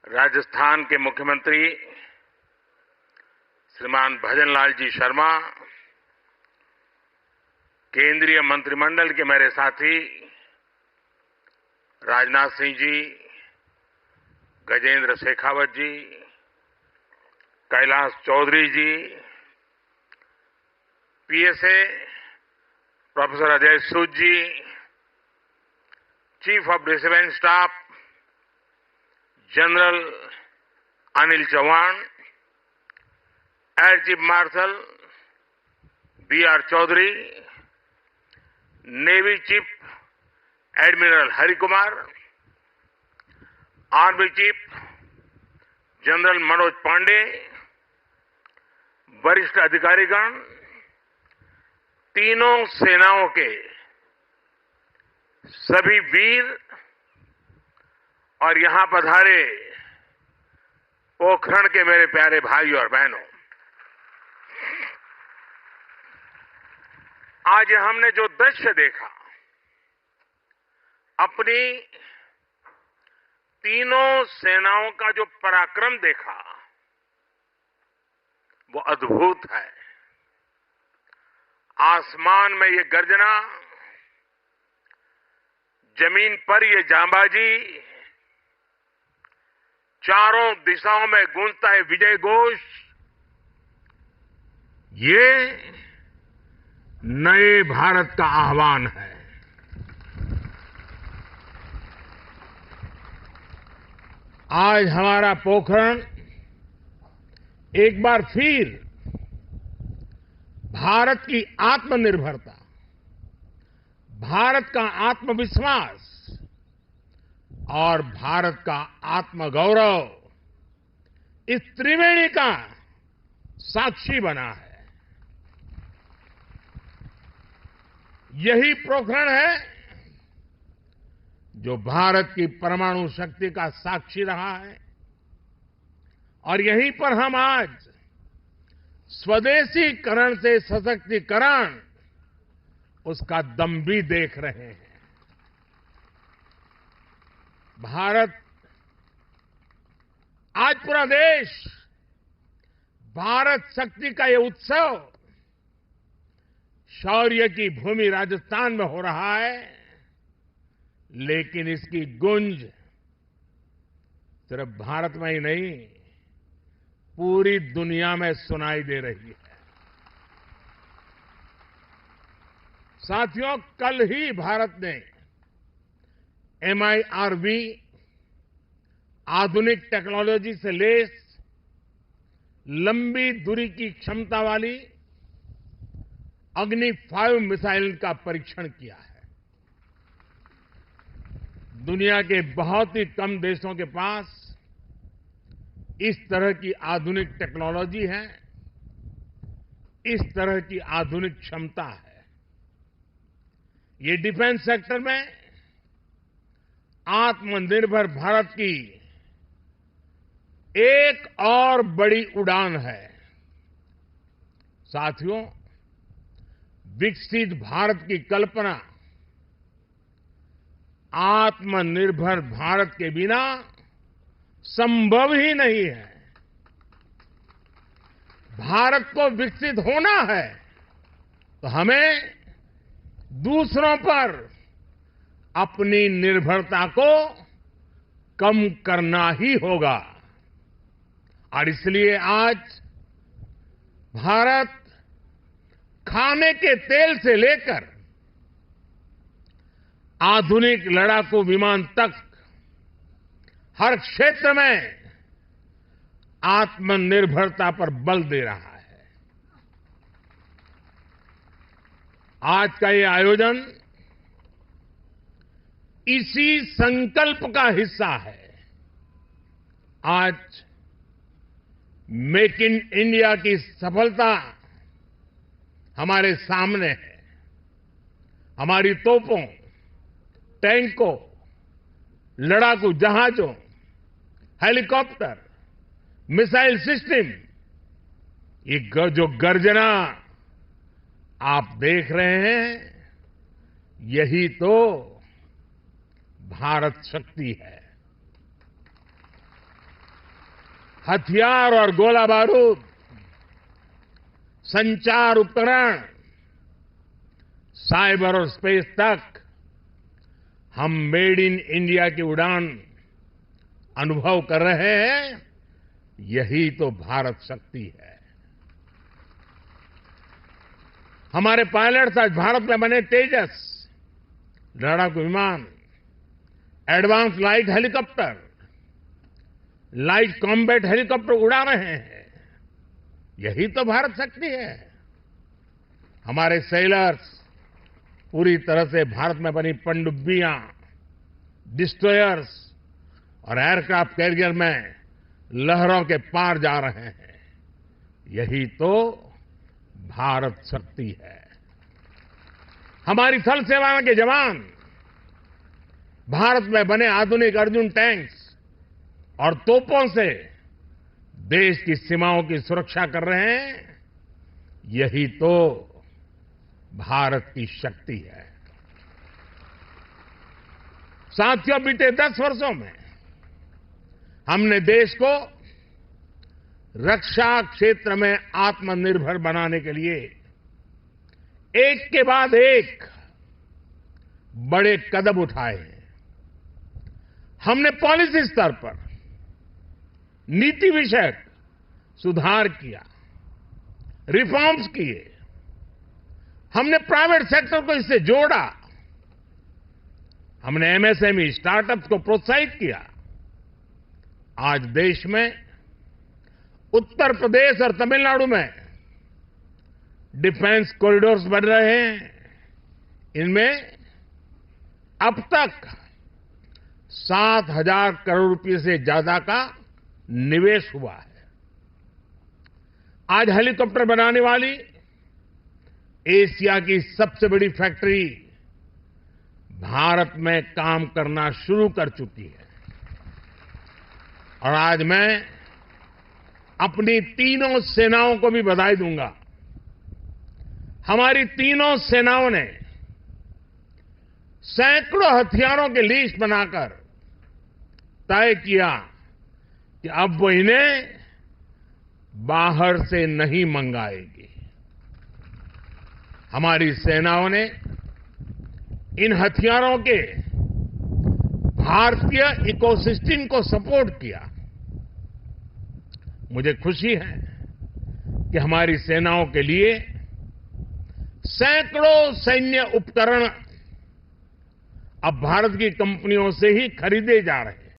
राजस्थान के मुख्यमंत्री श्रीमान भजन लाल जी शर्मा, केंद्रीय मंत्रिमंडल के मेरे साथी Rajnath Singh ji, Gajendra Shekhawat ji, Kailash Choudhary ji, PSA professor Ajay Sood ji, chief of defence staff general Anil Chauhan, air chief marshal BR Chaudhari, navy chief admiral Hari Kumar, army chief general Manoj Pande, वरिष्ठ अधिकारीगण, तीनों सेनाओं के सभी वीर और यहां पधारे पोखरण के मेरे प्यारे भाई और बहनों, आज हमने जो दृश्य देखा, अपनी तीनों सेनाओं का जो पराक्रम देखा, वो अद्भुत है। आसमान में ये गर्जना, जमीन पर ये जांबाजी, चारों दिशाओं में गूंजता है विजय घोष। ये नए भारत का आह्वान है। आज हमारा पोखरण एक बार फिर भारत की आत्मनिर्भरता, भारत का आत्मविश्वास और भारत का आत्मगौरव, इस त्रिवेणी का साक्षी बना है। यही पोखरण है जो भारत की परमाणु शक्ति का साक्षी रहा है, और यहीं पर हम आज स्वदेशीकरण से सशक्तिकरण, उसका दम भी देख रहे हैं। भारत, आज पूरा देश भारत शक्ति का ये उत्सव शौर्य की भूमि राजस्थान में हो रहा है, लेकिन इसकी गूंज सिर्फ भारत में ही नहीं, पूरी दुनिया में सुनाई दे रही है। साथियों, कल ही भारत ने MIRV आधुनिक टेक्नोलॉजी से लैस लंबी दूरी की क्षमता वाली अग्नि 5 मिसाइल का परीक्षण किया है। दुनिया के बहुत ही कम देशों के पास इस तरह की आधुनिक टेक्नोलॉजी है, इस तरह की आधुनिक क्षमता है। ये डिफेंस सेक्टर में आत्मनिर्भर भारत की एक और बड़ी उड़ान है। साथियों, विकसित भारत की कल्पना आत्मनिर्भर भारत के बिना संभव ही नहीं है। भारत को विकसित होना है तो हमें दूसरों पर अपनी निर्भरता को कम करना ही होगा, और इसलिए आज भारत खाने के तेल से लेकर आधुनिक लड़ाकू विमान तक हर क्षेत्र में आत्मनिर्भरता पर बल दे रहा है। आज का ये आयोजन इसी संकल्प का हिस्सा है। आज मेक इन इंडिया की सफलता हमारे सामने है। हमारी तोपों, टैंकों, लड़ाकू जहाजों, हेलीकॉप्टर, मिसाइल सिस्टम, ये जो गर्जना आप देख रहे हैं, यही तो भारत शक्ति है। हथियार और गोला बारूद, संचार उपकरण, साइबर और स्पेस तक हम मेड इन इंडिया की उड़ान अनुभव कर रहे हैं। यही तो भारत शक्ति है। हमारे पायलट्स आज भारत में बने तेजस लड़ाकू विमान, advance light helicopter, light combat helicopter उड़ा रहे हैं। यही तो भारत शक्ति है। हमारे सेलर्स पूरी तरह से भारत में बनी पनडुब्बियां, डिस्ट्रॉयर्स और एयरक्राफ्ट कैरियर में लहरों के पार जा रहे हैं। यही तो भारत शक्ति है। हमारी थल सेना के जवान भारत में बने आधुनिक अर्जुन टैंक्स और तोपों से देश की सीमाओं की सुरक्षा कर रहे हैं। यही तो भारत की शक्ति है। साथियों, बीते 10 वर्षों में हमने देश को रक्षा क्षेत्र में आत्मनिर्भर बनाने के लिए एक के बाद एक बड़े कदम उठाए हैं। हमने पॉलिसी स्तर पर नीति विषयक सुधार किया, रिफॉर्म्स किए। हमने प्राइवेट सेक्टर को इससे जोड़ा। हमने एमएसएमई, स्टार्टअप्स को प्रोत्साहित किया। आज देश में उत्तर प्रदेश और तमिलनाडु में डिफेंस कॉरिडोर्स बन रहे हैं। इनमें अब तक 7,000 करोड़ रुपए से ज्यादा का निवेश हुआ है। आज हेलीकॉप्टर बनाने वाली एशिया की सबसे बड़ी फैक्ट्री भारत में काम करना शुरू कर चुकी है। और आज मैं अपनी तीनों सेनाओं को भी बधाई दूंगा। हमारी तीनों सेनाओं ने सैकड़ों हथियारों की लिस्ट बनाकर तय किया कि अब वो इन्हें बाहर से नहीं मंगाएगी। हमारी सेनाओं ने इन हथियारों के भारतीय इकोसिस्टम को सपोर्ट किया। मुझे खुशी है कि हमारी सेनाओं के लिए सैकड़ों सैन्य उपकरण अब भारत की कंपनियों से ही खरीदे जा रहे हैं।